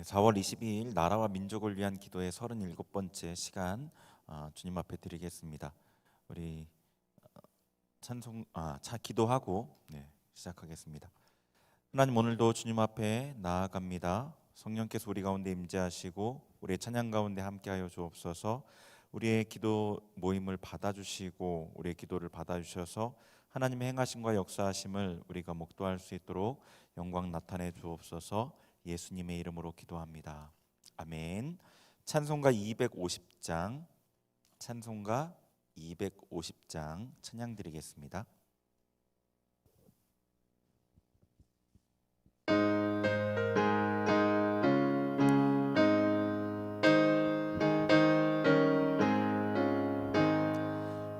4월 22일 나라와 민족을 위한 기도의 37번째 시간 주님 앞에 드리겠습니다. 우리 기도하고 시작하겠습니다. 하나님, 오늘도 주님 앞에 나아갑니다. 성령께서 우리 가운데 임재하시고 우리의 찬양 가운데 함께하여 주옵소서. 우리의 기도 모임을 받아주시고 우리의 기도를 받아주셔서 하나님의 행하심과 역사하심을 우리가 목도할 수 있도록 영광 나타내 주옵소서. 예수님의 이름으로 기도합니다. 아멘. 찬송가 250장 찬양 드리겠습니다.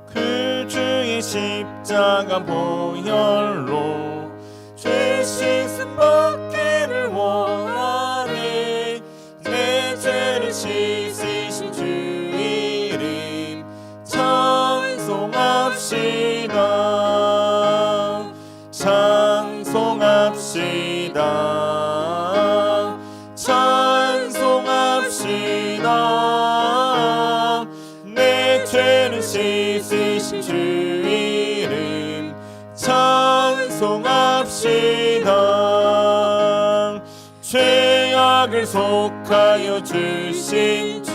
그 주의 십자가 보혈로 죄 씻음 받기를 원하네. 내 죄를 씻으신 주 이름 찬송합시다. 찬송합시다. 찬송합시다. 내 죄를 씻으신 주 이름 찬송합시다. 죄악을 속하여 주신 주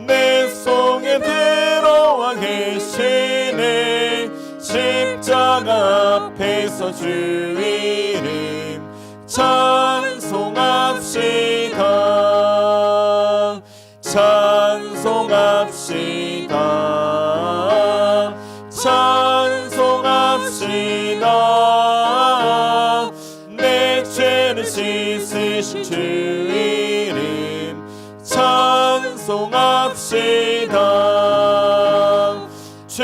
내 속에 들어와 계시네. 십자가 앞에서 주 이름 찬송합시다. 찬송합시다. 찬송합시다. 내 죄를 씻으신 주 이름 찬송합시다. 주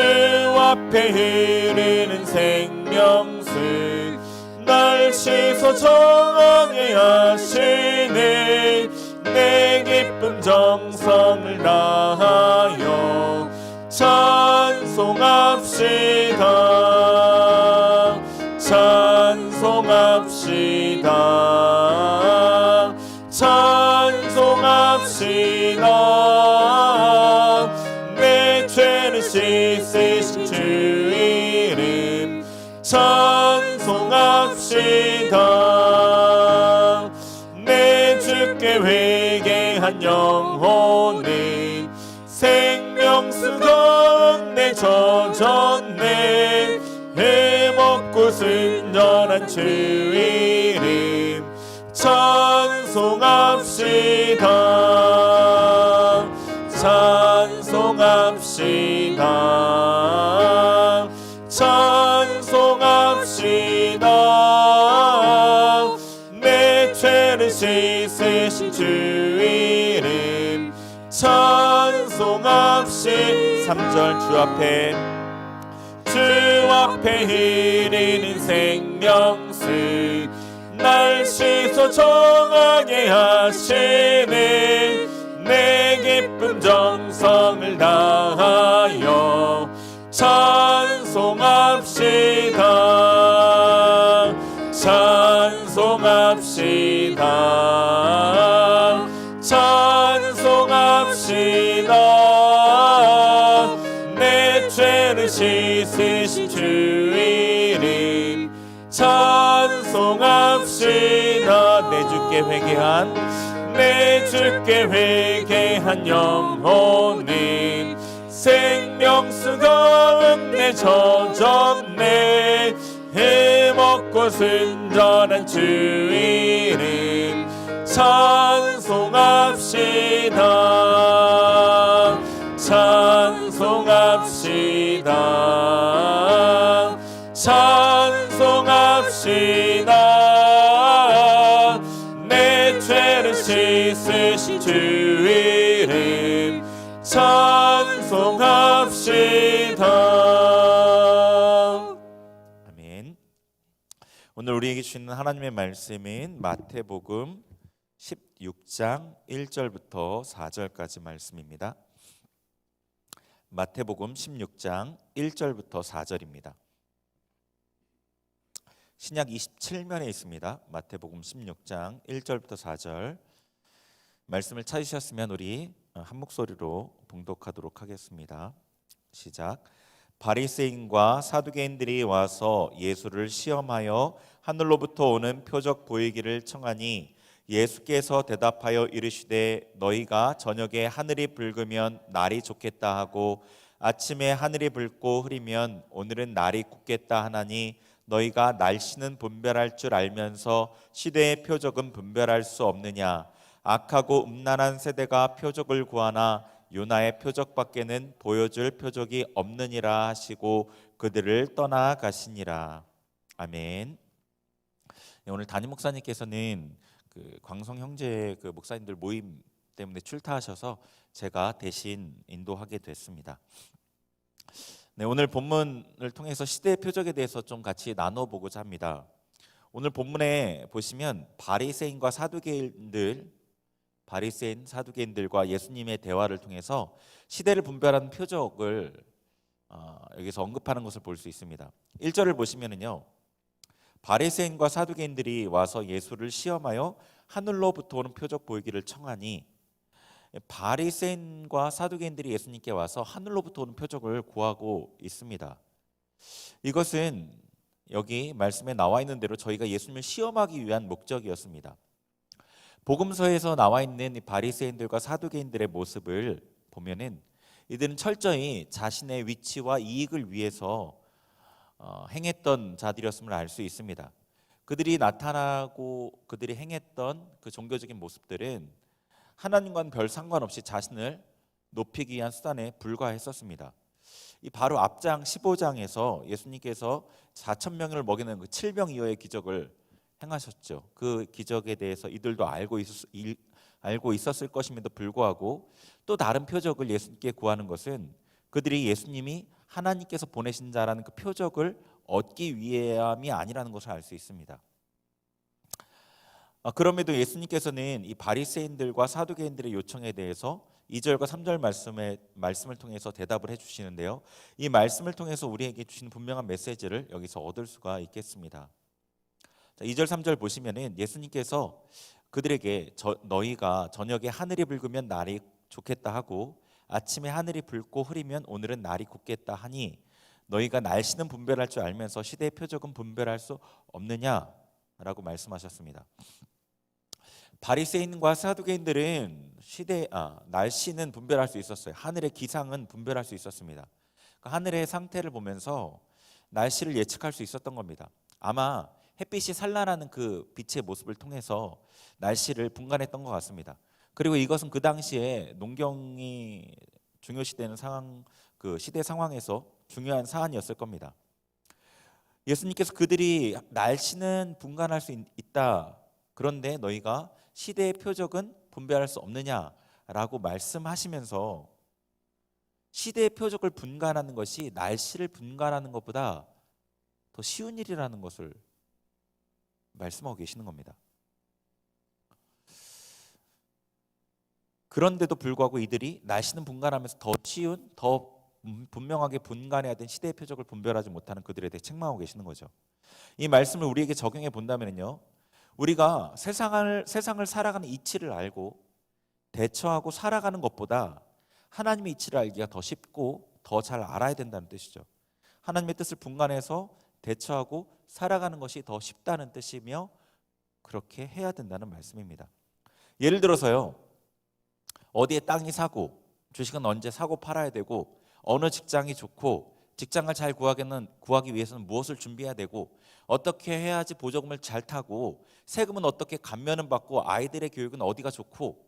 앞에 흐르는 생명수 날 씻어 정하게 하시네. 내 기쁨 정성을 다하여 찬송합시다. 찬송합시다. 찬송합시다. 내 죄를 씻으신 주 이름 찬송합시다. 내 주께 회개한 영혼이 생명수 가운데 젖었네. 해먹고 순전한 주 이름 찬송합시다. 찬송합시다. 찬송합시다. 내 죄를 씻으신 주 이름 찬송합시다. 3절 주 앞에 흐르는 생명수 날 씻어 정하게 하시네. 내 기쁨 정성을 다하여 찬송합시다. 찬송합시다. 찬송합시다. 내 죄를 씻으신 주 이름 찬송합시다. 내 주께 회개한 영혼이 생명수 가운데 젖었네. 해먹고 순전한 주 이름 찬송합시다. 찬송합시다. 찬송합시다. 내 죄를 씻으신 주 이름 찬송합시다. 아멘. 오늘 우리에게 주시는 하나님의 말씀인 마태복음 16장 1절부터 4절까지 말씀입니다. 마태복음 16장 1절부터 4절입니다. 신약 27면에 있습니다. 마태복음 16장 1절부터 4절 말씀을 찾으셨으면 우리 한 목소리로 봉독하도록 하겠습니다. 시작. 바리새인과 사두개인들이 와서 예수를 시험하여 하늘로부터 오는 표적 보이기를 청하니 예수께서 대답하여 이르시되 너희가 저녁에 하늘이 붉으면 날이 좋겠다 하고 아침에 하늘이 붉고 흐리면 오늘은 날이 굳겠다 하나니 너희가 날씨는 분별할 줄 알면서 시대의 표적은 분별할 수 없느냐. 악하고 음란한 세대가 표적을 구하나 요나의 표적밖에는 보여줄 표적이 없느니라 하시고 그들을 떠나가시니라. 아멘. 네, 오늘 담임 목사님께서는 그 광성 형제 그 목사님들 모임 때문에 출타하셔서 제가 대신 인도하게 됐습니다. 네, 오늘 본문을 통해서 시대의 표적에 대해서 좀 같이 나눠보고자 합니다. 오늘 본문에 보시면 바리새인 사두개인들과 예수님의 대화를 통해서 시대를 분별하는 표적을 여기서 언급하는 것을 볼 수 있습니다. 1절을 보시면은요, 바리새인과 사두개인들이 와서 예수를 시험하여 하늘로부터 오는 표적 보이기를 청하니, 바리새인과 사두개인들이 예수님께 와서 하늘로부터 오는 표적을 구하고 있습니다. 이것은 여기 말씀에 나와 있는 대로 저희가 예수님을 시험하기 위한 목적이었습니다. 복음서에서 나와 있는 이 바리새인들과 사두개인들의 모습을 보면은 이들은 철저히 자신의 위치와 이익을 위해서 행했던 자들이었음을 알 수 있습니다. 그들이 나타나고 그들이 행했던 그 종교적인 모습들은 하나님과는 별 상관없이 자신을 높이기 위한 수단에 불과했었습니다. 이 바로 앞장 15장에서 예수님께서 4천 명을 먹이는 그 7병이어의 기적을 행하셨죠. 그 기적에 대해서 이들도 알고 있었을 것임에도 불구하고 또 다른 표적을 예수님께 구하는 것은 그들이 예수님이 하나님께서 보내신 자라는 그 표적을 얻기 위함이 아니라는 것을 알 수 있습니다. 그럼에도 예수님께서는 이 바리새인들과 사두개인들의 요청에 대해서 2절과 3절 말씀을 통해서 대답을 해주시는데요, 이 말씀을 통해서 우리에게 주시는 분명한 메시지를 여기서 얻을 수가 있겠습니다. 2절 3절 보시면은 예수님께서 그들에게 너희가 저녁에 하늘이 붉으면 날이 좋겠다 하고 아침에 하늘이 붉고 흐리면 오늘은 날이 굳겠다 하니 너희가 날씨는 분별할 줄 알면서 시대의 표적은 분별할 수 없느냐라고 말씀하셨습니다. 바리새인과 사두개인들은 날씨는 분별할 수 있었어요. 하늘의 기상은 분별할 수 있었습니다. 하늘의 상태를 보면서 날씨를 예측할 수 있었던 겁니다. 아마 햇빛이 산란하는 그 빛의 모습을 통해서 날씨를 분간했던 것 같습니다. 그리고 이것은 그 당시에 농경이 중요시되는 상황, 그 시대 상황에서 중요한 사안이었을 겁니다. 예수님께서 그들이 날씨는 분간할 수 있다, 그런데 너희가 시대의 표적은 분별할 수 없느냐라고 말씀하시면서 시대의 표적을 분간하는 것이 날씨를 분간하는 것보다 더 쉬운 일이라는 것을 말씀하고 계시는 겁니다. 그런데도 불구하고 이들이 날씨는 분간하면서 더 쉬운, 더 분명하게 분간해야 되는 시대의 표적을 분별하지 못하는 그들에 대해 책망하고 계시는 거죠. 이 말씀을 우리에게 적용해 본다면요, 우리가 세상을 살아가는 이치를 알고 대처하고 살아가는 것보다 하나님의 이치를 알기가 더 쉽고 더 잘 알아야 된다는 뜻이죠. 하나님의 뜻을 분간해서 대처하고 살아가는 것이 더 쉽다는 뜻이며 그렇게 해야 된다는 말씀입니다. 예를 들어서요, 어디에 땅이 사고 주식은 언제 사고 팔아야 되고 어느 직장이 좋고 직장을 잘 구하기 위해서는 무엇을 준비해야 되고 어떻게 해야지 보조금을 잘 타고 세금은 어떻게 감면은 받고 아이들의 교육은 어디가 좋고,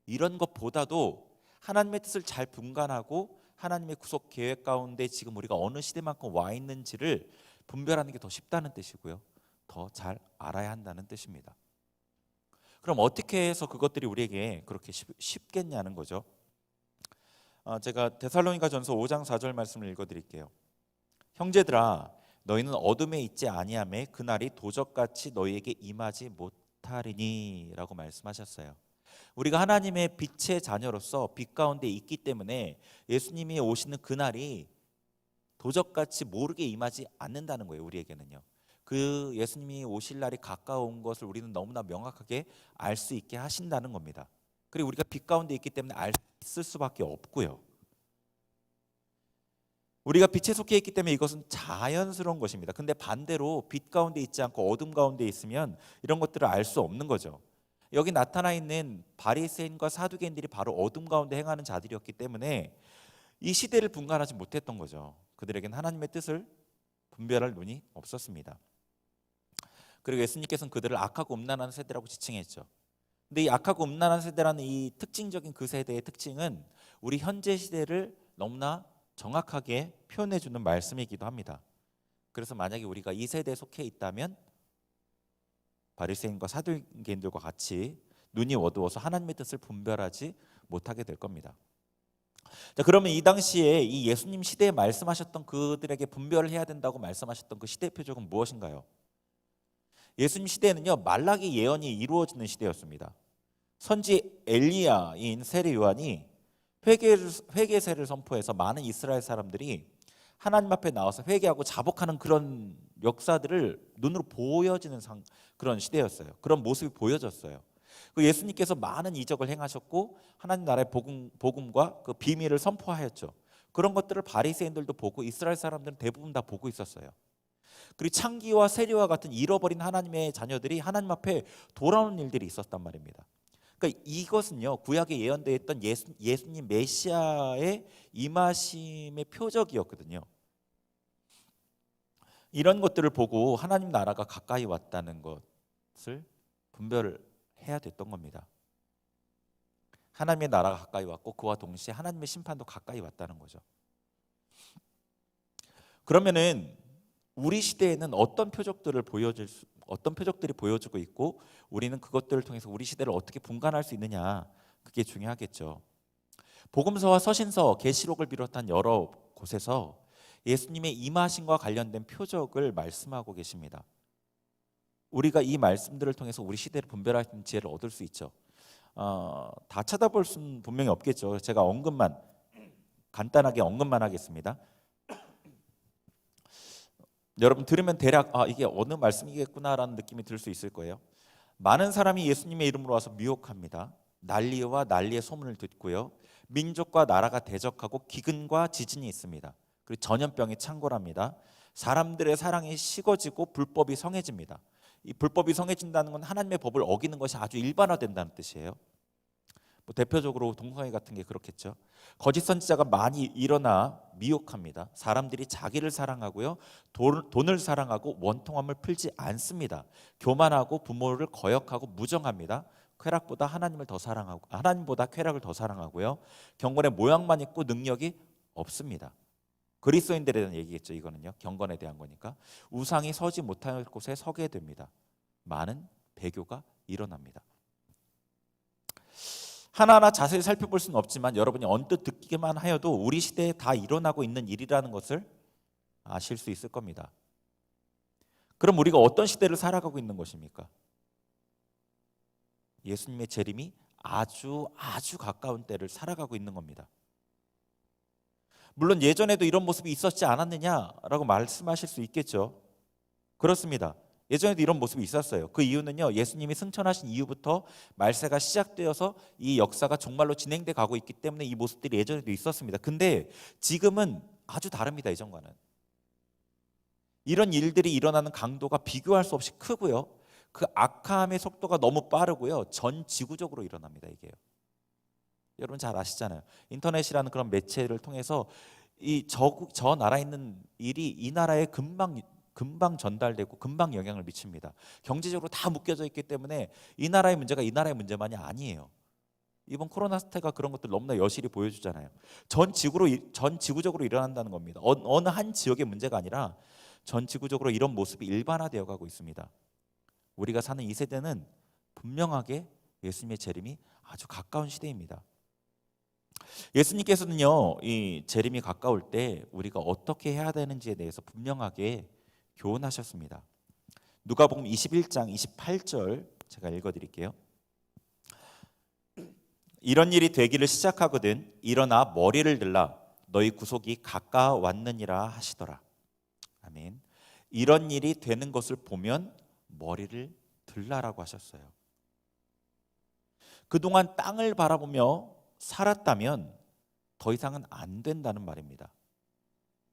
이런 것보다도 하나님의 뜻을 잘 분간하고 하나님의 구속 계획 가운데 지금 우리가 어느 시대만큼 와 있는지를 분별하는 게 더 쉽다는 뜻이고요, 더 잘 알아야 한다는 뜻입니다. 그럼 어떻게 해서 그것들이 우리에게 그렇게 쉽겠냐는 거죠. 제가 데살로니가전서 5장 4절 말씀을 읽어드릴게요. 형제들아, 너희는 어둠에 있지 아니하매 그날이 도적같이 너희에게 임하지 못하리니 라고 말씀하셨어요. 우리가 하나님의 빛의 자녀로서 빛 가운데 있기 때문에 예수님이 오시는 그날이 도적같이 모르게 임하지 않는다는 거예요. 우리에게는요, 그 예수님이 오실 날이 가까운 것을 우리는 너무나 명확하게 알 수 있게 하신다는 겁니다. 그리고 우리가 빛 가운데 있기 때문에 있을 수밖에 없고요. 우리가 빛에 속해 있기 때문에 이것은 자연스러운 것입니다. 근데 반대로 빛 가운데 있지 않고 어둠 가운데 있으면 이런 것들을 알 수 없는 거죠. 여기 나타나 있는 바리새인과 사두개인들이 바로 어둠 가운데 행하는 자들이었기 때문에 이 시대를 분간하지 못했던 거죠. 그들에게는 하나님의 뜻을 분별할 눈이 없었습니다. 그리고 예수님께서는 그들을 악하고 음란한 세대라고 지칭했죠. 근데 이 악하고 음란한 세대라는 이 특징적인 그 세대의 특징은 우리 현재 시대를 너무나 정확하게 표현해 주는 말씀이기도 합니다. 그래서 만약에 우리가 이 세대에 속해 있다면 바리새인과 사두개인들과 같이 눈이 어두워서 하나님의 뜻을 분별하지 못하게 될 겁니다. 자, 그러면 이 당시에 이 예수님 시대에 말씀하셨던 그들에게 분별을 해야 된다고 말씀하셨던 그 시대 표적은 무엇인가요? 예수님 시대에는요, 말라기 예언이 이루어지는 시대였습니다. 선지 엘리야인 세례 요한이 회개세를 선포해서 많은 이스라엘 사람들이 하나님 앞에 나와서 회개하고 자복하는 그런 역사들을 눈으로 보여지는 그런 시대였어요. 그런 모습이 보여졌어요. 그 예수님께서 많은 이적을 행하셨고 하나님 나라의 복음과 그 비밀을 선포하였죠. 그런 것들을 바리새인들도 보고 이스라엘 사람들은 대부분 다 보고 있었어요. 그리고 창기와 세리와 같은 잃어버린 하나님의 자녀들이 하나님 앞에 돌아오는 일들이 있었단 말입니다. 그러니까 이것은요, 구약에 예언되어 있던 예수님 메시아의 임하심의 표적이었거든요. 이런 것들을 보고 하나님 나라가 가까이 왔다는 것을 분별을 해야 됐던 겁니다. 하나님의 나라가 가까이 왔고 그와 동시에 하나님의 심판도 가까이 왔다는 거죠. 그러면은 우리 시대에는 어떤 표적들이 보여주고 있고 우리는 그것들을 통해서 우리 시대를 어떻게 분간할 수 있느냐, 그게 중요하겠죠. 복음서와 서신서, 계시록을 비롯한 여러 곳에서 예수님의 임하심과 관련된 표적을 말씀하고 계십니다. 우리가 이 말씀들을 통해서 우리 시대를 분별할 수 있는 지혜를 얻을 수 있죠. 다 찾아볼 수는 분명히 없겠죠. 제가 간단하게 언급만 하겠습니다. 여러분 들으면 대략 이게 어느 말씀이겠구나라는 느낌이 들 수 있을 거예요. 많은 사람이 예수님의 이름으로 와서 미혹합니다. 난리와 난리의 소문을 듣고요. 민족과 나라가 대적하고 기근과 지진이 있습니다. 그리고 전염병이 창궐합니다. 사람들의 사랑이 식어지고 불법이 성해집니다. 이 불법이 성해진다는 건 하나님의 법을 어기는 것이 아주 일반화된다는 뜻이에요. 대표적으로 동성애 같은 게 그렇겠죠. 거짓 선지자가 많이 일어나 미혹합니다. 사람들이 자기를 사랑하고요, 돈을 사랑하고 원통함을 풀지 않습니다. 교만하고 부모를 거역하고 무정합니다. 쾌락보다 하나님을 더 사랑하고 하나님보다 쾌락을 더 사랑하고요, 경건의 모양만 있고 능력이 없습니다. 그리스도인들에 대한 얘기겠죠. 이거는요, 경건에 대한 거니까. 우상이 서지 못할 곳에 서게 됩니다. 많은 배교가 일어납니다. 하나하나 자세히 살펴볼 수는 없지만 여러분이 언뜻 듣기만 하여도 우리 시대에 다 일어나고 있는 일이라는 것을 아실 수 있을 겁니다. 그럼 우리가 어떤 시대를 살아가고 있는 것입니까? 예수님의 재림이 아주 가까운 때를 살아가고 있는 겁니다. 물론 예전에도 이런 모습이 있었지 않았느냐라고 말씀하실 수 있겠죠. 그렇습니다. 예전에도 이런 모습이 있었어요. 그 이유는요, 예수님이 승천하신 이후부터 말세가 시작되어서 이 역사가 정말로 진행돼 가고 있기 때문에 이 모습들이 예전에도 있었습니다. 근데 지금은 아주 다릅니다. 예전과는. 이런 일들이 일어나는 강도가 비교할 수 없이 크고요, 그 악함의 속도가 너무 빠르고요, 전 지구적으로 일어납니다. 이게요. 여러분 잘 아시잖아요. 인터넷이라는 그런 매체를 통해서 저 나라에 있는 일이 이 나라에 금방 전달되고 금방 영향을 미칩니다. 경제적으로 다 묶여져 있기 때문에 이 나라의 문제가 이 나라의 문제만이 아니에요. 이번 코로나 사태가 그런 것들 너무나 여실히 보여주잖아요. 전 지구적으로 일어난다는 겁니다. 어느 한 지역의 문제가 아니라 전 지구적으로 이런 모습이 일반화되어 가고 있습니다. 우리가 사는 이 세대는 분명하게 예수님의 재림이 아주 가까운 시대입니다. 예수님께서는요, 이 재림이 가까울 때 우리가 어떻게 해야 되는지에 대해서 분명하게 교훈하셨습니다. 누가복음 21장 28절 제가 읽어드릴게요. 이런 일이 되기를 시작하거든 일어나 머리를 들라 너희 구속이 가까웠느니라 하시더라. 아멘. 이런 일이 되는 것을 보면 머리를 들라라고 하셨어요. 그동안 땅을 바라보며 살았다면 더 이상은 안 된다는 말입니다.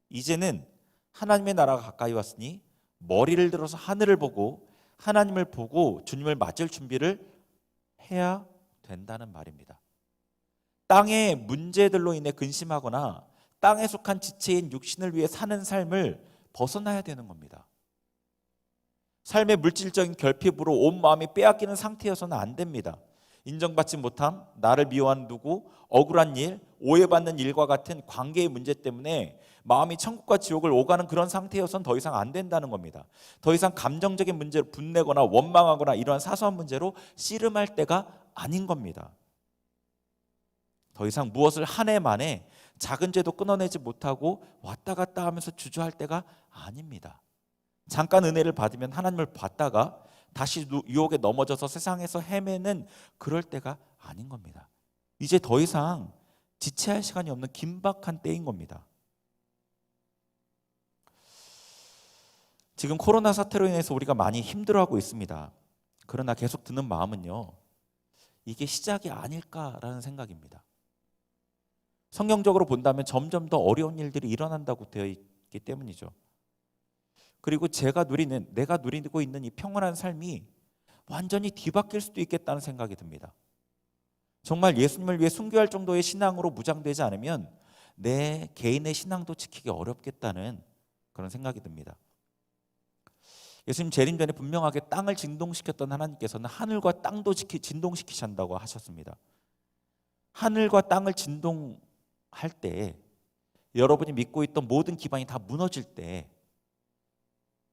이제는 하나님의 나라가 가까이 왔으니 머리를 들어서 하늘을 보고 하나님을 보고 주님을 맞을 준비를 해야 된다는 말입니다. 땅의 문제들로 인해 근심하거나 땅에 속한 지체인 육신을 위해 사는 삶을 벗어나야 되는 겁니다. 삶의 물질적인 결핍으로 온 마음이 빼앗기는 상태여서는 안 됩니다. 인정받지 못함, 나를 미워하는 누구, 억울한 일, 오해받는 일과 같은 관계의 문제 때문에 마음이 천국과 지옥을 오가는 그런 상태여서는 더 이상 안 된다는 겁니다. 더 이상 감정적인 문제로 분내거나 원망하거나 이러한 사소한 문제로 씨름할 때가 아닌 겁니다. 더 이상 무엇을 한 해 만에 작은 죄도 끊어내지 못하고 왔다 갔다 하면서 주저할 때가 아닙니다. 잠깐 은혜를 받으면 하나님을 봤다가 다시 유혹에 넘어져서 세상에서 헤매는 그럴 때가 아닌 겁니다. 이제 더 이상 지체할 시간이 없는 긴박한 때인 겁니다. 지금 코로나 사태로 인해서 우리가 많이 힘들어하고 있습니다. 그러나 계속 드는 마음은요, 이게 시작이 아닐까라는 생각입니다. 성경적으로 본다면 점점 더 어려운 일들이 일어난다고 되어 있기 때문이죠. 그리고 내가 누리고 있는 이 평온한 삶이 완전히 뒤바뀔 수도 있겠다는 생각이 듭니다. 정말 예수님을 위해 순교할 정도의 신앙으로 무장되지 않으면 내 개인의 신앙도 지키기 어렵겠다는 그런 생각이 듭니다. 예수님 재림 전에 분명하게 땅을 진동시켰던 하나님께서는 하늘과 땅도 진동시키신다고 하셨습니다. 하늘과 땅을 진동할 때, 여러분이 믿고 있던 모든 기반이 다 무너질 때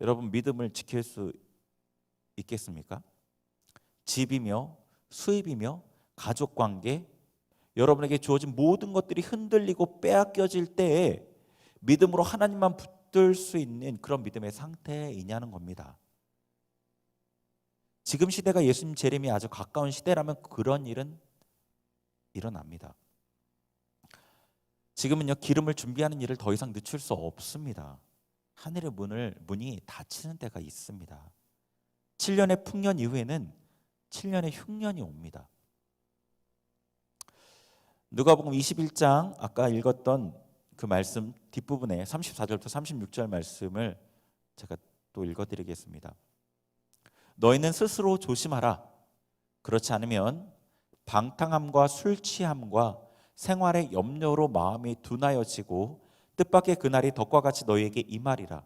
여러분 믿음을 지킬 수 있겠습니까? 집이며 수입이며 가족관계, 여러분에게 주어진 모든 것들이 흔들리고 빼앗겨질 때에 믿음으로 하나님만 붙들 수 있는 그런 믿음의 상태이냐는 겁니다. 지금 시대가 예수님 재림이 아주 가까운 시대라면 그런 일은 일어납니다. 지금은요, 기름을 준비하는 일을 더 이상 늦출 수 없습니다. 하늘의 문이 닫히는 때가 있습니다. 7년의 풍년 이후에는 7년의 흉년이 옵니다. 누가복음 21장 아까 읽었던 그 말씀 뒷부분에 34절부터 36절 말씀을 제가 또 읽어드리겠습니다. 너희는 스스로 조심하라. 그렇지 않으면 방탕함과 술 취함과 생활의 염려로 마음이 둔하여지고 뜻밖의 그날이 덕과 같이 너희에게 임하리라.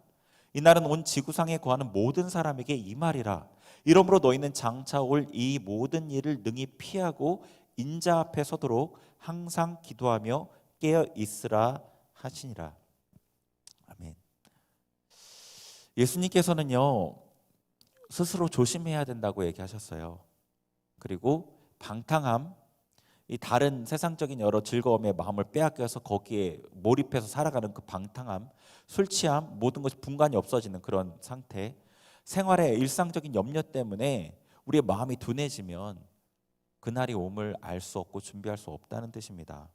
이날은 온 지구상에 거하는 모든 사람에게 임하리라. 이러므로 너희는 장차 올 이 모든 일을 능히 피하고 인자 앞에 서도록 항상 기도하며 깨어 있으라 하시니라. 아멘. 예수님께서는요, 스스로 조심해야 된다고 얘기하셨어요. 그리고 방탕함, 이 다른 세상적인 여러 즐거움에 마음을 빼앗겨서 거기에 몰입해서 살아가는 그 방탕함, 술 취함, 모든 것이 분간이 없어지는 그런 상태, 생활의 일상적인 염려 때문에 우리의 마음이 둔해지면 그날이 옴을 알 수 없고 준비할 수 없다는 뜻입니다.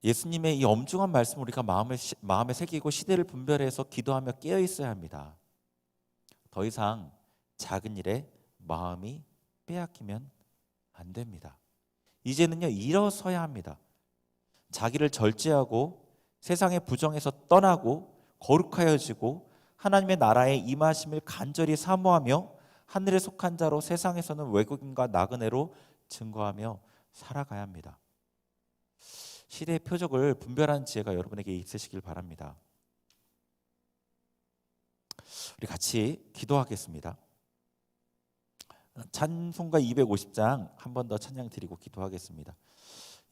예수님의 이 엄중한 말씀을 우리가 마음에 새기고 시대를 분별해서 기도하며 깨어 있어야 합니다. 더 이상 작은 일에 마음이 빼앗기면 안 됩니다. 이제는요, 일어서야 합니다. 자기를 절제하고 세상의 부정에서 떠나고 거룩하여지고 하나님의 나라에 임하심을 간절히 사모하며 하늘에 속한 자로 세상에서는 외국인과 나그네로 증거하며 살아가야 합니다. 시대의 표적을 분별하는 지혜가 여러분에게 있으시길 바랍니다. 우리 같이 기도하겠습니다. 찬송가 250장 한 번 더 찬양 드리고 기도하겠습니다.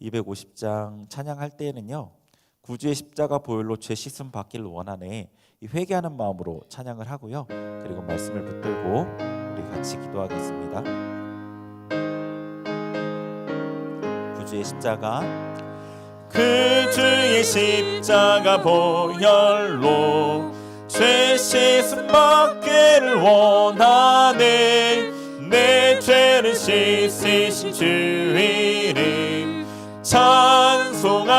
250장 찬양할 때에는요, 구주의 십자가 보혈로 죄 씻음 받기를 원하네, 이 회개하는 마음으로 찬양을 하고요, 그리고 말씀을 붙들고 우리 같이 기도하겠습니다. 구주의 십자가, 그 주의 십자가 보혈로 죄 씻음 받기를 원하네. 내 죄를 씻으신 주 이름 찬송합시다.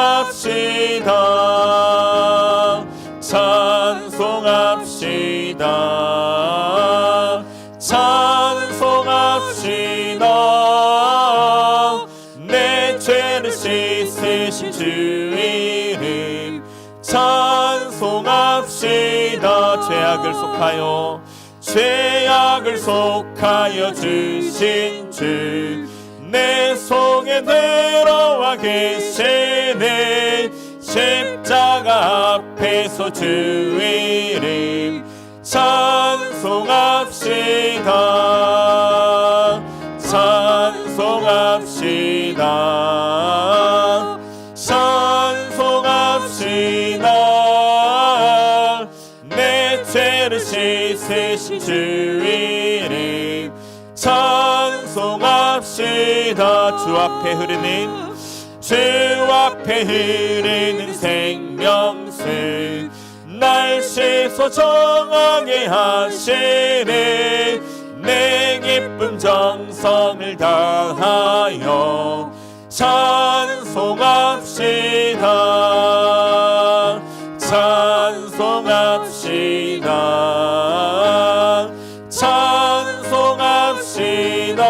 찬송합시다. 찬송 찬송합시다. 죄악을 속하여 주신 주, 내 속에 들어와 계시네. 십자가 앞에서 주 이름 찬송합시다. 찬송합시다. 찬송합시다. 내 죄를 씻으신 주 이름 찬송합시다. 주 앞에 흐르는 생명수, 날 씻어 정하게 하시네. 내 기쁨 정성을 다하여 찬송합시다. 찬송합시다. 찬송합시다.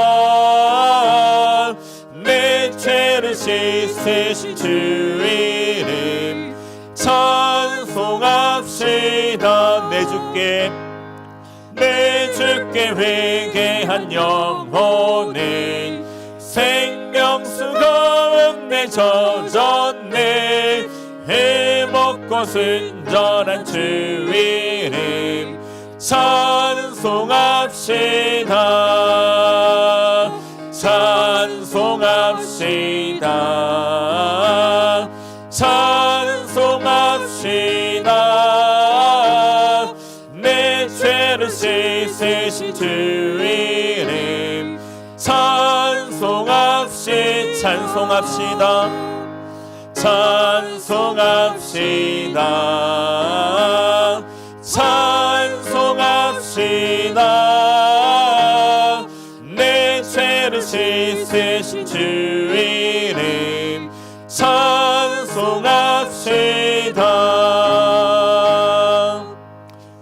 내 죄를 씻으신 주 이름 찬송합시다. 내 주께 회개한 영혼은 생명수 가운데 젖었네. 해먹고 순전한 주 이름 찬송합시다. 찬송합시다. 찬송합시다. 내 죄를 씻으신 주 이름 찬송합시다. 찬송합시다. 찬송합시다. 내 죄를 씻으신 주 이름 찬송합시다.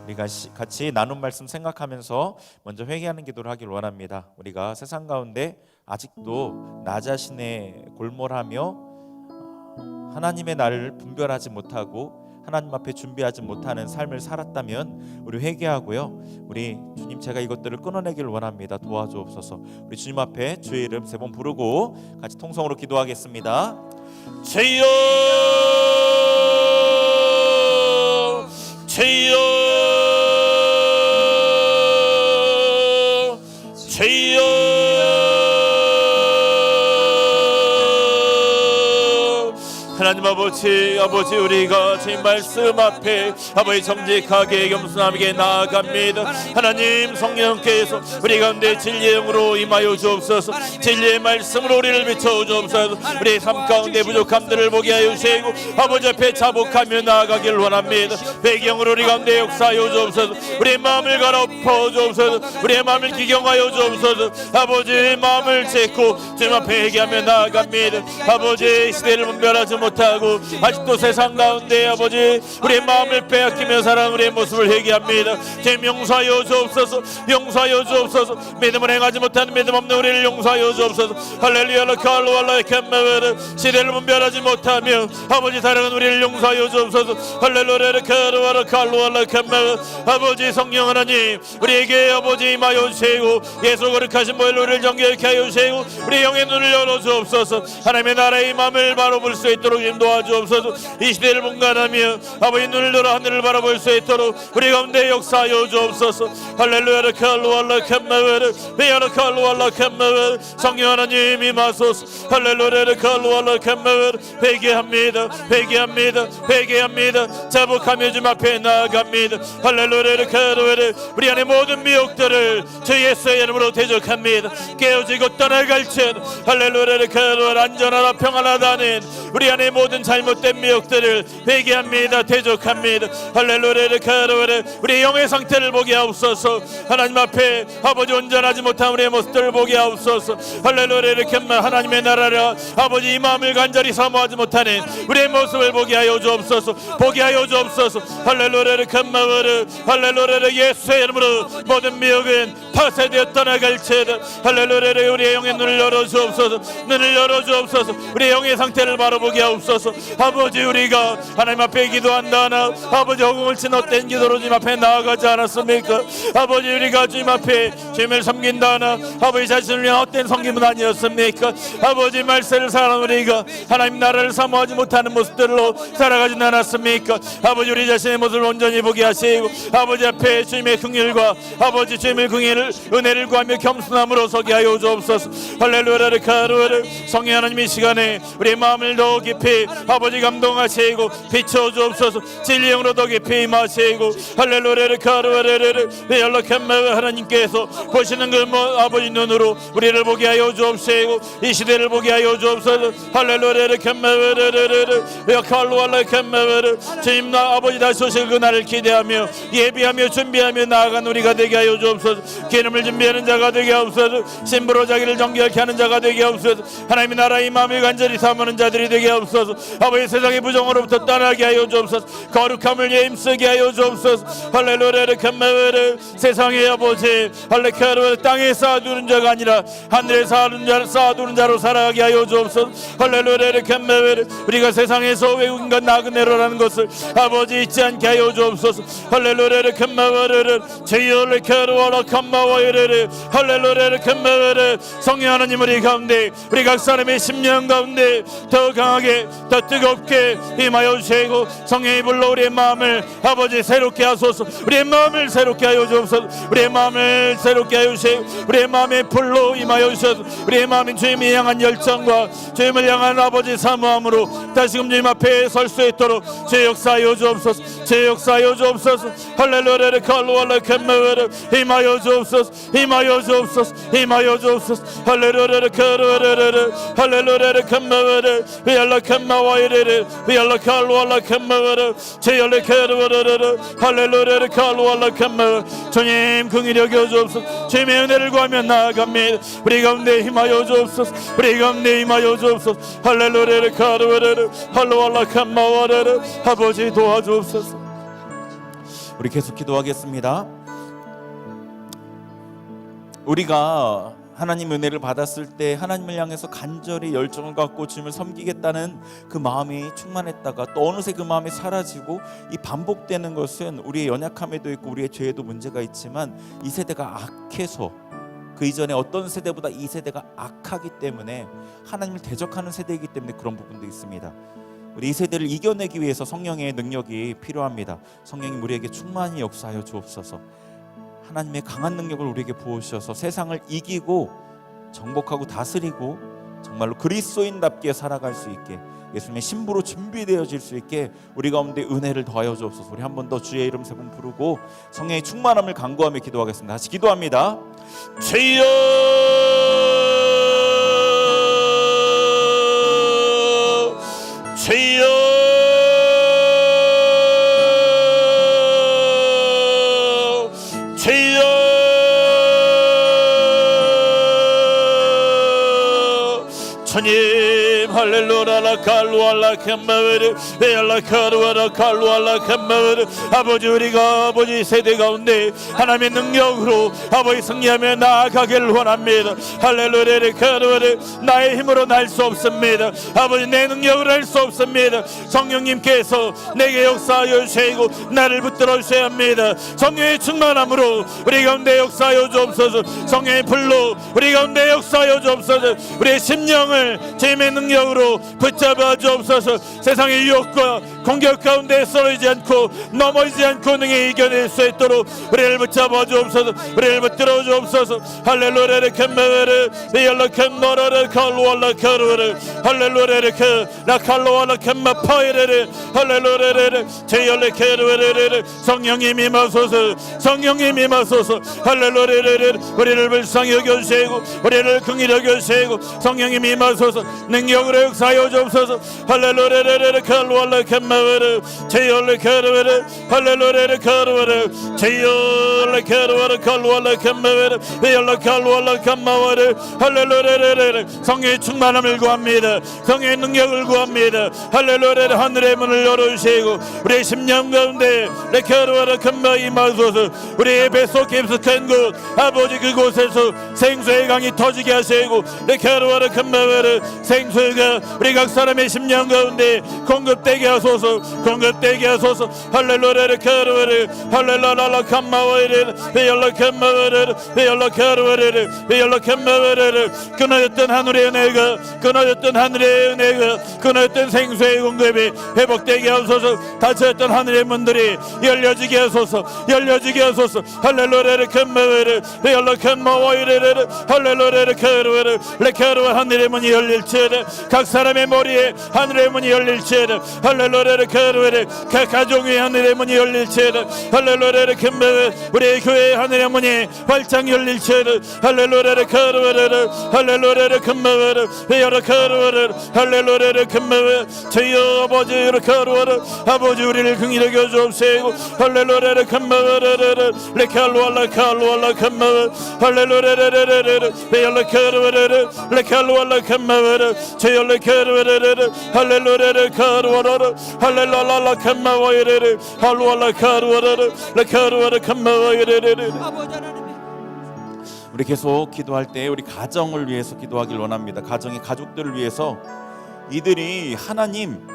우리가 같이 나눈 말씀 생각하면서 먼저 회개하는 기도를 하길 원합니다. 우리가 세상 가운데 아직도 나 자신의 골몰하며 하나님의 나를 분별하지 못하고 하나님 앞에 준비하지 못하는 삶을 살았다면 우리 회개하고요, 우리 주님 제가 이것들을 끊어내기를 원합니다. 도와주옵소서. 우리 주님 앞에 주의 이름 3번 부르고 같이 통성으로 기도하겠습니다. 주여, 주여, 주여. 하나님 아버지, 우리가 주님 말씀 앞에 아버지 정직하게 겸손하게 나아갑니다. 하나님 성령께서 우리 가운데 진리의 영으로 임하여 주옵소서. 진리의 말씀으로 우리를 비춰 주옵소서. 우리의 삶 가운데 부족함들을 보게 하여 주시고 아버지 앞에 자복하며 나아가길 원합니다. 배경으로 우리 가운데 역사하여 주옵소서. 우리의 마음을 갈아엎어 주옵소서. 우리의 마음을 기경하여 주옵소서. 아버지의 마음을 찢고 주님 앞에 회개하며 나아갑니다. 아버지 시대를 분별하지 못하고 아직도 세상 가운데 아버지 우리의 마음을 빼앗기며 살아가는 우리의 모습을 회개합니다. 주님 용서하여 주옵소서. 용서하여 주옵소서. 믿음을 행하지 못하는 믿음 없는 우리를 용서하여 주옵소서. 할렐루야. 시대를 분별하지 못하며 아버지 살아가는 우리를 용서하여 주옵소서. 할렐루야. 아버지 성령 하나님 우리에게 아버지 임하여 주시고 예수 거룩하신 보혈로 우리를 정결케 하여 주시고 우리 영의 눈을 열어 주옵소서. 하나님의 나라의 마음을 바로 볼 수 있도록 도와주옵소서. 이 시대를 분간하며 아버지 눈을 들어 하늘을 바라볼 수 있도록 우리 가운데 역사하여 주옵소서. 할렐루야. 성령 하나님 임하소서. 할렐루야. 회개합니다. 회개합니다. 회개합니다. 자복하며 주님 앞에 나아갑니다. 할렐루야. 우리 안에 모든 미혹들을 주 예수의 이름으로 대적합니다. 깨어지고 떠나갈지어다. 할렐루야. 안전하다 평안하다는 우리 안에 모든 잘못된 미혹들을 회개합니다. 대적합니다. 할렐루야. 우리 영의 상태를 보게 하옵소서. 하나님 앞에 아버지 온전하지 못한 우리의 모습들을 보게 하옵소서. 할렐루야. 하나님의 나라라 아버지 이 마음을 간절히 사모하지 못하는 우리의 모습을 보게 하여 주옵소서. 보게 하여 주옵소서. 할렐루야. 할렐루야. 예수의 이름으로 모든 미혹은 파쇄되어 떠나갈지어다. 할렐루야. 우리의 영의 눈을 열어주옵소서. 눈을 열어주옵소서. 우리의 영의 상태를 바라보게 하옵소서. 아버지, 우리가 하나님 앞에 기도한다나 아버지 허공을 친 헛된 기도로 주님 앞에 나아가지 않았습니까? 아버지, 우리가 주님 앞에 주님을 섬긴다나 아버지 자신을 위한 헛된 섬김은 아니었습니까? 아버지, 말세를 살아온 우리가 하나님 나라를 사모하지 못하는 모습들로 살아가진 않았습니까? 아버지, 우리 자신의 모습을 온전히 보게 하시고 아버지 앞에 주님의 긍휼과 아버지 주님의 긍휼을 은혜를 구하며 겸손함으로 서게 하여 주옵소서. 할렐루야. 카루아르 성령 하나님, 이 시간에 우리의 마음을 더 깊이 아버지 감동하시고 비춰 주옵소서. 진리의 영으로 더 깊이 임하시고 할렐루야. 카루아르 연락한 하나님께서 보시는 그 아버지 눈으로 우리를 보게 하여 주옵시고 이 시대를 보게 하여 주옵소서. 할렐루야. 칼루알라 캄마르 주님 아버지 다시 오실 그날을 기대하며 예비하며 준비하며 나아간 우리가 되게 하여 주옵소서. 기름을 준비하는 자가 되게 하옵소서. 신부로 자기를 정결케 하는 자가 되게 하옵소서. 하나님의 나라의 마음을 간절히 삼는 자들이 되게 하옵소서. 아버지, 세상의 부정으로부터 떠나게 하여 주옵소서. 거룩함을 위해 힘쓰게 하여 주옵소서. 할렐루야. 캄마르 세상의 아버지 할렐루야. 땅에 쌓아두는 자가 아니라 하늘에 쌓아두는 자로 살아가게 하여 주옵소서. 할렐루야. 캄마르 우리가 세상에서 외국인과 나그네로라는 것을 아버지 잊지 않게 하여 주옵소서. 할렐루야. 캄마르 제이얼레 카루아라 캄마와이레 할렐루야. 캄마르 성령 하나님, 우리 가운데 우리 각 사람의 심령 가운데 더 강하게 더 뜨겁게 임하여 주시고 성령의 불로 우리의 마음을 아버지 새롭게 하소서. 우리의 마음을 새롭게 하여 주옵소서. 우리의 마음을 새롭게 하여 주시고 우리의 마음의 불로 임하여 주셔서 우리의 마음인 주님을 향한 열정과 주님을 향한 아버지 사모함으로 다시금 주님 앞에 설 수 있도록 제 역사하여 주옵소서. 제 역사하여 주옵소서. 할렐루야. 칼루알라 캄마르 임하여 주옵소서. 임하여 주옵소서. 임하여 주옵소서. 할렐루야. 카루아르 할렐루야. 캄마르 위알라 캄마와이레 위알라 칼루알라 캄마르 제열레 카루아르 할렐루야. 칼루알라 캄마르 주님 긍휼히 여겨 주옵소서. 주님의 은혜를 구하며 나아갑니다. 우리 가운데 힘하여 주옵소서. 우리 가운데 힘하여 주옵소서. 할렐루야. 카루아르 할루알라 캄마와르 아버지 도와주옵소서. 우리 계속 기도하겠습니다. 우리가 하나님 은혜를 받았을 때 하나님을 향해서 간절히 열정을 갖고 주님을 섬기겠다는 그 마음이 충만했다가 또 어느새 그 마음이 사라지고 이 반복되는 것은 우리의 연약함에도 있고 우리의 죄에도 문제가 있지만 이 세대가 악해서 그 이전에 어떤 세대보다 이 세대가 악하기 때문에 하나님을 대적하는 세대이기 때문에 그런 부분도 있습니다. 우리 이 세대를 이겨내기 위해서 성령의 능력이 필요합니다. 성령님 우리에게 충만히 역사하여 주옵소서. 하나님의 강한 능력을 우리에게 부어주셔서 세상을 이기고 정복하고 다스리고 정말로 그리스도인답게 살아갈 수 있게 예수님의 신부로 준비되어질 수 있게 우리 가운데 은혜를 더하여 주옵소서. 우리 한 번 더 주의 이름 세 번 부르고 성령의 충만함을 간구하며 기도하겠습니다. 다시 기도합니다. 주여 주여 주님 할렐루야. 칼루알라 캄마르 베알라 카루아라 칼루알라 캄마르 아버지, 우리가 아버지 세대 가운데 하나님의 능력으로 아버지 승리하며 나아가기를 원합니다. 할렐루야. 카루아르 나의 힘으로 날 수 없습니다. 아버지, 내 능력으로 할 수 없습니다. 성령님께서 내게 역사하여 주시고 나를 붙들어 주셔야 합니다. 성령의 충만함으로 우리 가운데 역사하여 주옵소서. 성령의 불로 우리 가운데 역사하여 주옵소서. 우리의 심령을 주님의 능력으로 붙잡아 주옵소서. 세상의 유혹과 공격 가운데 쓰러지지 않고 넘어지지 않고 능히 이겨낼 수 있도록 우리를 붙잡아 주옵소서. 우리를 붙들어 주옵소서. 할렐루야. 캄마르 베알라 캄마르 칼루알라 카루르 할렐루야. 라 칼루알라 캄마파이르 할렐루야. 제열레 카루르 성령님 임하소서. 성령님 임하소서. 할렐루야. 우리를 불쌍히 여겨주시고 우리를 긍휼히 여겨주시고 성령님 임하소서. 능력으로 역사하여 주옵소서. 할렐루야. 칼루알라 캄마르 캄마와르 제열레 카르와르 할렐루야 카르와르 제열레 카르와르 칼와르 캄마와르 베열레 칼와르 캄마와르 할렐루야 성령의 충만함을 구합니다. 성령의 능력을 구합니다. 할렐루야 하늘의 문을 열어주시고 우리의 심령 가운데 레카르와르 캄마 임하소서. 우리의 뱃속 깊숙한 곳 아버지 그곳에서 생수의 강이 터지게 하시고 레카르와르 캄마와르 생수가 우리 각 사람의 심령 가운데 공급되게 하소서. 공급되게 하소서. 할렐루야 레카르와르 할렐루야 캄마와르 베열레 캄마와르 베열레 카르와르 베열레 캄마와르 끊어졌던 하늘의 은혜가 끊어졌던 하늘의 은혜가 끊어졌던 생수의 공급이 회복되게 하소서. 닫혔던 하늘의 문들이 열려지게 하소서. 열려지게 하소서. 할렐루야 캄마와르 베열레 캄마와르 할렐루야 카르와르 레카르와 하늘의 문이 열릴지어다. 각 사람의 머리에 하늘의 문이 열릴지어다. 할렐루야 카르와르 각 가정의 하늘의 문이 열릴지어다. 할렐루야 캄마와르 우리의 교회의 하늘의 문이 활짝 열릴지어다. 할렐루야 카르와르 할렐루야 캄마와르 베열레 카르와르 할렐루야 캄마와르 주여 아버지 카르와르 아버지 우리를 긍휼히 여겨주옵시고 할렐루야 캄마와르 레칼루알라 칼루알라 캄마와르 할렐루야 베열레 카르와르 레칼루알라 캄마와르 제열레 카르와르 할렐루야 카르와르 할렐루알라 캄마와르 할루알라 카르와르 레카르와르 캄마와르 아버지 하나님 우리 계속 기도할 때 우리 가정을 위해서 기도하길 원합니다. 가정의 가족들을 위해서 이들이 하나님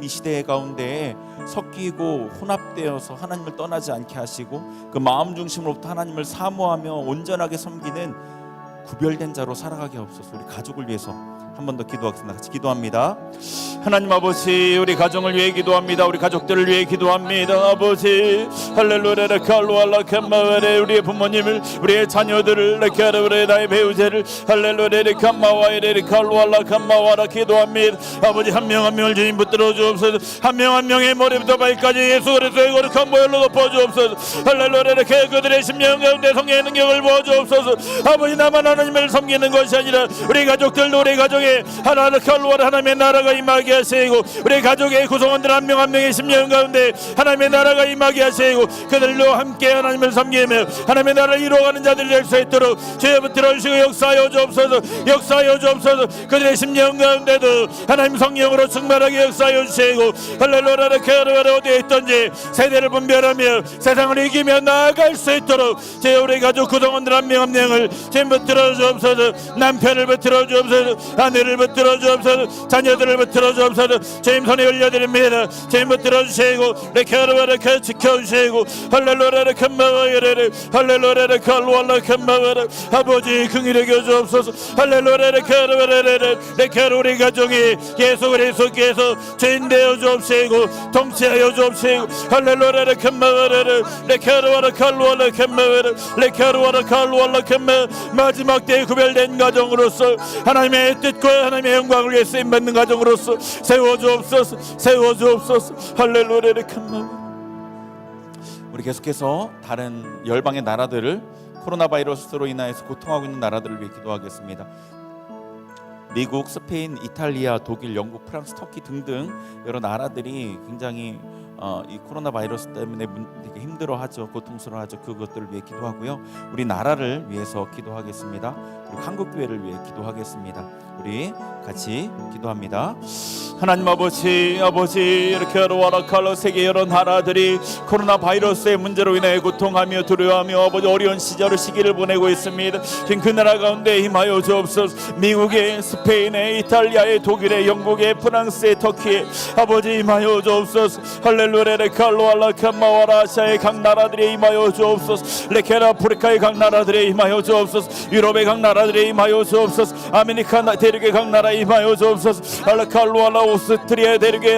이 시대 가운데 섞이고 혼합되어서 하나님을 떠나지 않게 하시고 그 마음 중심으로부터 하나님을 사모하며 온전하게 섬기는 구별된 자로 살아가게 하옵소서. 우리 가족을 위해서 한 번 더 기도하겠습니다. 같이 기도합니다. 하나님 아버지 우리 가정을 위해 기도합니다. 우리 가족들을 위해 기도합니다. 아버지 할렐루야 칼루알라 캄마와레 우리의 부모님을 우리의 자녀들을 레카르레 나의 배우자를 할렐루야 캄마와레 칼루알라 캄마와라 기도합니다. 아버지 한 명 한 명을 주님 붙들어 주옵소서. 한 명 한 명의 머리부터 발까지 예수 그리스도의 거룩한 보혈로 덮어 주옵소서. 할렐루야 그들의 심령 가운데 성령의 능력을 부어 주옵소서. 아버지 나만 하나님을 섬기는 것이 아니라 우리 가족들도 우리 가정에 하나님 칼루알 하나님의 나라가 임하게 하시고 우리 가족의 구성원들 한 명 한 명의 심령 가운데 하나님의 나라가 임하게 하시고 그들로 함께 하나님을 섬기며 하나님의 나라를 이루어가는 자들이 될 수 있도록 주여 붙들어 주시고 역사하여 주옵소서. 역사하여 주옵소서. 그들의 심령 가운데도 하나님 성령으로 충만하게 역사하여 주시고 할렐루야 카르와르 어디에 있든지 세대를 분별하며 세상을 이기며 나아갈 수 있도록 주여 우리 가족 구성원들 한 명 한 명을 주님 붙들어 주옵소서. 남편을 붙들어 주옵소서. 아내를 붙들어 주옵소서. 자녀들을 붙들어 주옵소서. 주님 손에 올려드립니다. 주님 붙들어 주시고 레카르와르 지켜주시고 할렐루야 캄마와르 할렐루야 칼루알라 캄마와르 아버지 긍휼히 여겨 주옵소서. 할렐루야 카르와르 레카르 우리 가정이 예수 그리스도께서 주인 되어 주옵시고 통치하여 주옵시고 할렐루야 캄마와르 레카르와르 칼루알라 캄마와르 레카르와르 칼루알라 캄마 마지막 때에 구별된 가정으로서 하나님의 뜻과 하나님의 영광을 위해 쓰임받는 가정으로서 세워주옵소서. 세워주옵소서. 할렐루야 캄마. 우리 계속해서 다른 열방의 나라들을 코로나 바이러스로 인하여서 고통하고 있는 나라들을 위해 기도하겠습니다. 미국, 스페인, 이탈리아, 독일, 영국, 프랑스, 터키 등등 여러 나라들이 굉장히 이 코로나 바이러스 때문에 되게 힘들어하죠. 고통스러워하죠. 그것들을 위해 기도하고요. 우리 나라를 위해서 기도하겠습니다. 그리고 한국 교회를 위해 기도하겠습니다. 우리 같이 기도합니다. 하나님 아버지 이렇게 여러와라 칼로 세계 여러 나라들이 코로나 바이러스의 문제로 인해 고통하며 두려워하며 아버지 어려운 시기를 보내고 있습니다. 지금 그 나라 가운데 힘하여 주옵소서. 미국의 스페인의 이탈리아의 독일의 영국의 프랑스의 터키의 아버지 힘하여 주옵소서. 할렐루야 칼로알라 캄마와라 아시아의 각 나라들에 임하여 주옵소서. 레케라 아프리카의 각 나라들에 임하여 주옵소서. 유럽의 각 나라들에 임하여 주옵소서. 아메리카 대륙의 각 나라에 임하여 주옵소서. 칼로알라 오스트리아 대륙의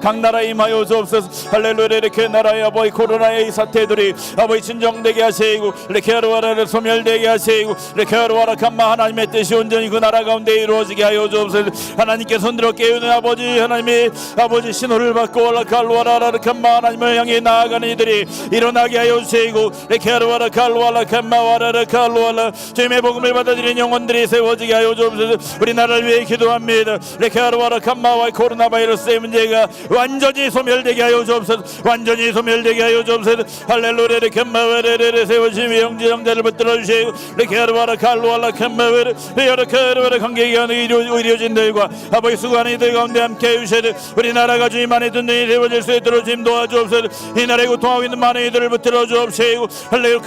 각 나라에 임하여 주옵소서. 할렐루야 이렇게 나라의 아버지 코로나의 사태들이 아버지 진정되게 하시고 레케아르와라를 소멸되게 하시고 레케아르와라 캄마 하나님의 뜻이 온전히 그 나라 가운데 이루어지게 하여 주옵소서. 하나님께 손들어 깨우는 아버지, 하나님의 아버지 신호를 받고 알라칼루아라라칸마 하나님을 향해 나아가는 이들이 일어나게 하여 주시고 레케아루아라칼루아라칸마와라라칼루아라 주님의 복음을 받아들이는 영혼들이 세워지게 하여 주옵소서. 우리나라를 위해 기도합니다. 레케아루아라칸마와 코로나 바이러스의 문제가 완전히 소멸되게 하여 주옵소서. 완전히 소멸되게 하여 주옵소서. 할렐루야. 레케마와레레레 세워지며 영지정자를 붙들어 주시고 레케아루아라칼루아라칸마와레 레케아루아라 관계에 가는 의료진들과 아버지 수고하는 이들 가운데 함께 해주셔야 돼. 우리나라가 주님 안에 든든히 세워질 수 있도록 주님 도와주옵소서. 이 나라에 고통하고 있는 많은 이들을 붙들어 주옵시고 할렐루야.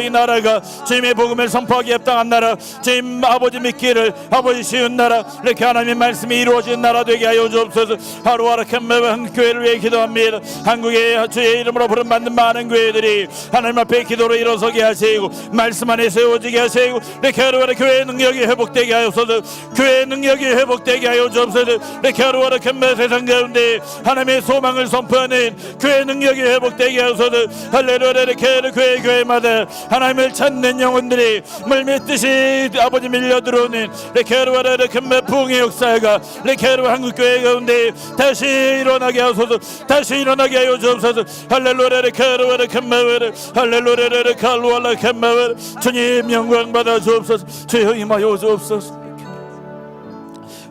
이 나라가 주님의 복음을 선포하기 합당한 나라, 주님 아버지 믿기를 아버지 쉬운 나라, 이렇게 하나님의 말씀이 이루어진 나라 되게 하여 주옵소서. 하루하루 캔매와 한국 교회를 위해 기도합니다. 한국의 주의 이름으로 부름받는 많은 교회들이 하나님 앞에 기도로 일어서게 하시고 말씀 안에 세워지게 하시고 이렇게 하루하루 교회의 능력이 회복되게 하옵소서. 교회의 능력이 회복되게 하여 주옵소서. 이렇게 하루하루 캔매 세상 가운데 하나님의 소망을 선포하는 교회의 능력이 회복되게 하옵소서. 할렐루야. 이렇게 교회마다 하나님을 찾는 영혼들이 물밀듯이 아버지 밀려 들어오는 레케르와라 캔매 부흥의 역사가 레케르와 한국 교회 가운데 다시 일어나게 하소서. 다시 일어나게 하여 주옵소서. 할렐루야. 레케르와라 캔매와라 할렐루야. 칼루알라 캔매와라 주님 영광 받아 주옵소서. 주여 임하여 주옵소서.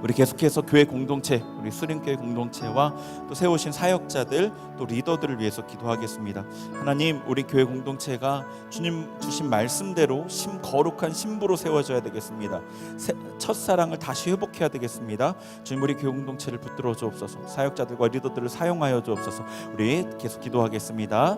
우리 계속해서 교회 공동체, 우리 수림교회 공동체와 또 세우신 사역자들 또 리더들을 위해서 기도하겠습니다. 하나님, 우리 교회 공동체가 주님 주신 말씀대로 거룩한 신부로 세워져야 되겠습니다. 첫사랑을 다시 회복해야 되겠습니다. 주님, 우리 교회 공동체를 붙들어 주옵소서. 사역자들과 리더들을 사용하여 주옵소서. 우리 계속 기도하겠습니다.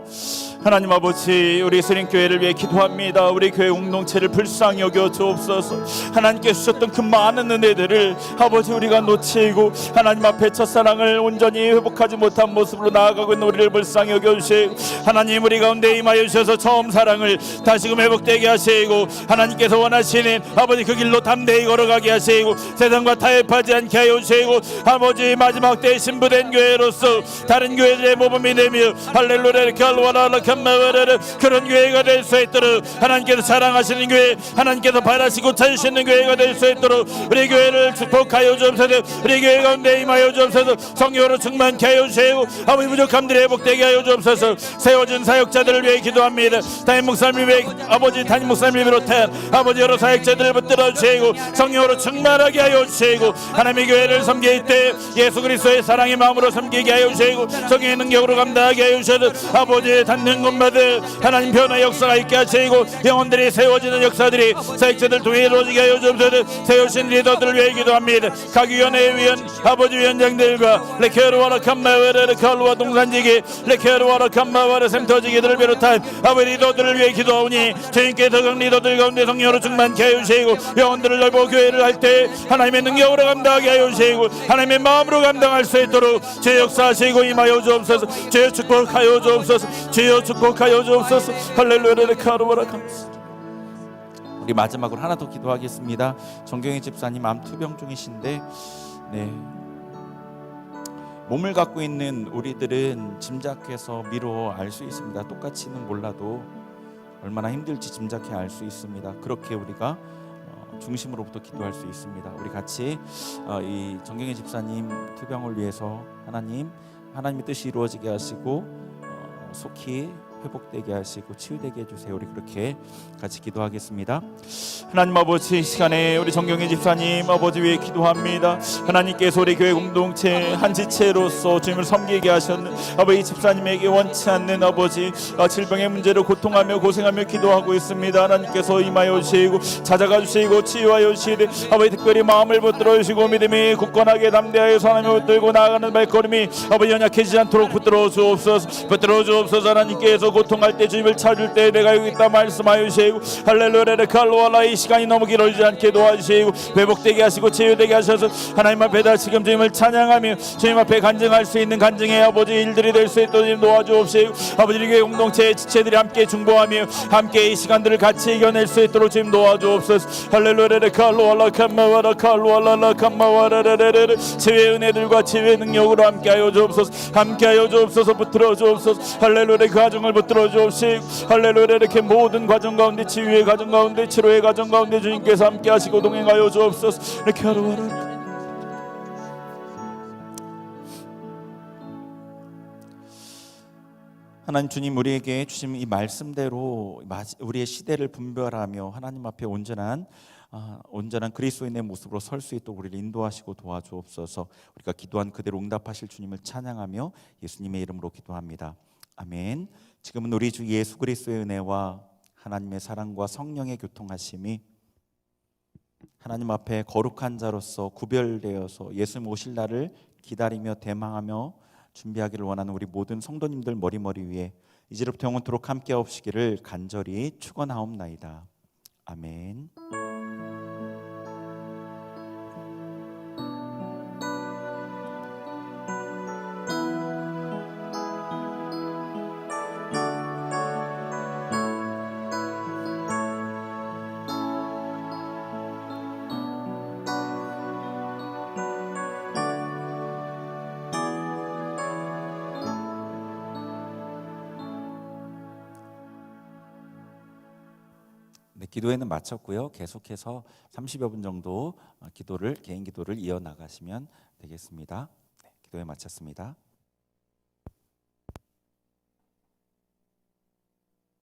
하나님 아버지, 우리 수림교회를 위해 기도합니다. 우리 교회 공동체를 불쌍히 여겨 주옵소서. 하나님께 주셨던 그 많은 은혜들을 아버지 우리가 놓치고 하나님 앞에 첫사랑을 온전히 회복하지 못한 모습으로 나아가고 있는 우리를 불쌍히 여겨주시고 하나님 우리 가운데 임하여 주셔서 처음 사랑을 다시금 회복되게 하시고 하나님께서 원하시는 아버지 그 길로 담대히 걸어가게 하시고 세상과 타협하지 않게 하여 주시고 아버지 마지막 때에 신부된 교회로서 다른 교회들의 모범이 되며 할렐루야 그런 교회가 될 수 있도록 하나님께서 사랑하시는 교회, 하나님께서 바라시고 찾으시는 교회가 될 수 있도록 우리 교회를 축복하여 주옵소서. 우리 교회 가운데 임하여 주옵소서. 성령으로 충만케 하여 주시고 아버지 부족함들이 회복되게 하여 주옵소서. 세워진 사역자들을 위해 기도합니다. 담임 목사님 위해 아버지 담임 목사님을 비롯한 아버지 여러 사역자들을 붙들어 주시고 성령으로 충만하게 하여 주시고 하나님의 교회를 섬길 때 예수 그리스도의 사랑의 마음으로 섬기게 하여 주시고 성령의 능력으로 감당하게 하여 주셔서 아버지의 닿는 곳마다 하나님 변화 역사가 있게 하시고 영혼들이 세워지는 역사들이 사역자들 통해 이루어지게 하여 주옵소서. 세우신 리더들을 위해 기도합니다. 각 위원회 위원 아버지 위원장들과 레케르와라 칸마와라 칼루와 동산지기 레케르와라 칸마와라 센터지기들을 비롯한 아버지 리더들을 위해 기도하오니 주님께서 각 리더들 가운데 성령으로 충만케 하여 주시고 영혼들을 넓어 교회를 할 때 하나님의 능력으로 감당하게 하여 주시고 하나님의 마음으로 감당할 수 있도록 주의 역사하시고 임하여 주옵소서. 주의 축복하여 주옵소서. 주의 축복하여 주옵소서. 할렐루야. 레케르와라 칸마와라. 우리 마지막으로 하나 더 기도하겠습니다. 정경희 집사님 암 투병 중이신데 몸을 갖고 있는 우리들은 짐작해서 미뤄 알 수 있습니다. 똑같이는 몰라도 얼마나 힘들지 짐작해 알 수 있습니다. 그렇게 우리가 중심으로부터 기도할 수 있습니다. 우리 같이 이 정경희 집사님 투병을 위해서 하나님의 뜻이 이루어지게 하시고 속히 회복되게 하시고 치유되게 해주세요. 우리 그렇게 같이 기도하겠습니다. 하나님 아버지, 이 시간에 우리 정경희 집사님 아버지 위해 기도합니다. 하나님께서 우리 교회 공동체 한 지체로서 주님을 섬기게 하셨는 아버지 집사님에게 원치 않는 아버지 질병의 문제로 고통하며 고생하며 기도하고 있습니다. 하나님께서 임하여 주시고 찾아가 주시고 치유하여 주시되 아버지 특별히 마음을 붙들어 주시고 믿음이 굳건하게 담대하여서 하나님을 붙들고 나아가는 발걸음이 아버지 연약해지지 않도록 붙들어 주옵소서. 붙들어 주옵소서. 하나님께서 고통할 때 주님을 찾을 때 내가 여기 있다 말씀하여 주시고 할렐루야. 칼로알라 이 시간이 너무 길어지지 않게 도와주시고 회복되게 하시고 치유되게 하셔서 하나님 앞에 다시금 주님을 찬양하며 주님 앞에 간증할 수 있는 간증의 아버지 일들이 될 수 있도록 주님 도와주옵시고 아버지 교회 공동체의 지체들이 함께 중보하며 함께 이 시간들을 같이 이겨낼 수 있도록 주님 도와주옵소서. 할렐루야. 칼로알라 칸마와라 칼로알라 칸마와라라라라 치유의 은혜들과 치유의 능력으로 함께하여 주옵소서. 함께하여 주옵소서. 붙들어 주옵소서. 할렐루야. 그 가정을 붙들어 주옵시고 할렐루야. 이렇게 모든 과정 가운데, 치유의 과정 가운데, 치료의 과정 가운데 주님께서 함께 하시고 동행하여 주옵소서. 이렇게 하루하루 하나님 주님, 우리에게 주신 이 말씀대로 우리의 시대를 분별하며 하나님 앞에 온전한 그리스도인의 모습으로 설 수 있도록 우리를 인도하시고 도와주옵소서. 우리가 기도한 그대로 응답하실 주님을 찬양하며 예수님의 이름으로 기도합니다. 아멘. 지금은 우리 주 예수 그리스도의 은혜와 하나님의 사랑과 성령의 교통하심이 하나님 앞에 거룩한 자로서 구별되어서 예수님 오실 날을 기다리며 대망하며 준비하기를 원하는 우리 모든 성도님들 머리 위에 이제부터 영원토록 함께 하옵시기를 간절히 축원하옵나이다. 아멘. 네, 기도회는 마쳤고요. 계속해서 30여 분 정도 개인 기도를 이어나가시면 되겠습니다. 네, 기도회 마쳤습니다.